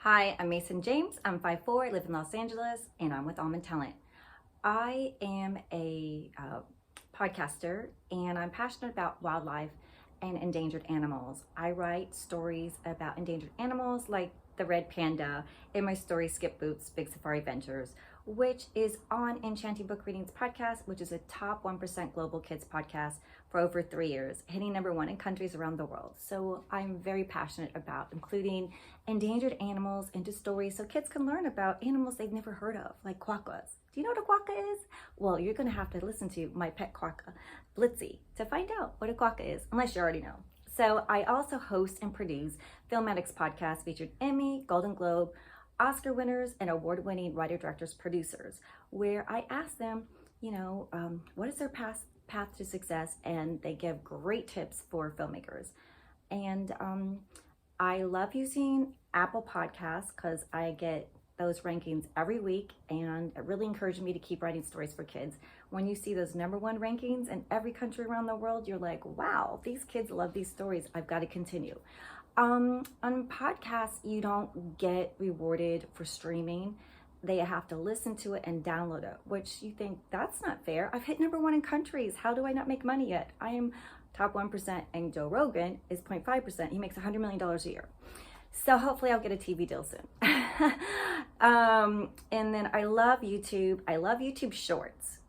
Hi, I'm Mason James. I'm 5'4", live in Los Angeles, and I'm with Almond Talent. I am a podcaster, and I'm passionate about wildlife and endangered animals. I write stories about endangered animals like the red panda in my story Skip Boots Big Safari Ventures, which is on Enchanting Book Readings podcast, which is a top 1% global kids podcast for over 3 years, hitting #1 in countries around the world. So I'm very passionate about including endangered animals into stories so kids can learn about animals they've never heard of, like quokkas. Do you know what a quokka is? Well, you're gonna have to listen to my pet quokka, Blitzy, to find out what a quokka is, unless you already know. So I also host and produce Filmatics podcast featured Emmy, Golden Globe, Oscar winners, and award-winning writer, directors, producers, where I ask them, what is their path to success, and they give great tips for filmmakers. And I love using Apple Podcasts because I get those rankings every week, and it really encouraged me to keep writing stories for kids. When you see those #1 rankings in every country around the world, you're like, wow, these kids love these stories. I've got to continue. On podcasts, you don't get rewarded for streaming. They have to listen to it and download it, which you think, that's not fair. I've hit #1 in countries. How do I not make money yet? I am top 1%, and Joe Rogan is 0.5%. He makes $100 million a year. So hopefully I'll get a TV deal soon. And then I love YouTube. I love YouTube Shorts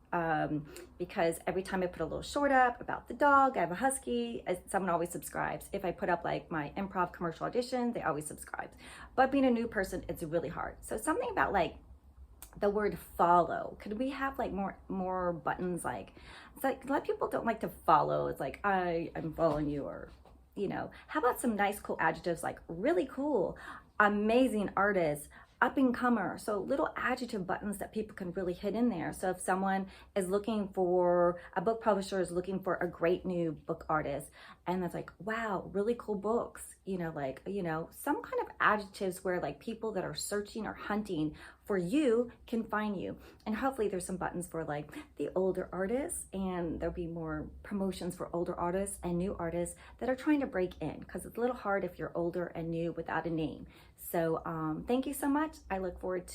because every time I put a little short up about the dog, I have a husky, someone always subscribes. If I put up like my improv commercial audition, they always subscribe. But being a new person, it's really hard. So something about like the word follow. Could we have like more buttons? Like, it's like a lot of people don't like to follow. It's like, I'm following you, or how about some nice cool adjectives like really cool, amazing artist, up and comer? So little adjective buttons that people can really hit in there. So if someone is looking for, a book publisher is looking for a great new book artist, and it's like, wow, really cool books, some kind of adjectives where like people that are searching or hunting for you can find you. And hopefully there's some buttons for like the older artists, and there'll be more promotions for older artists and new artists that are trying to break in, because it's a little hard if you're older and new without a name. So thank you so much. I look forward to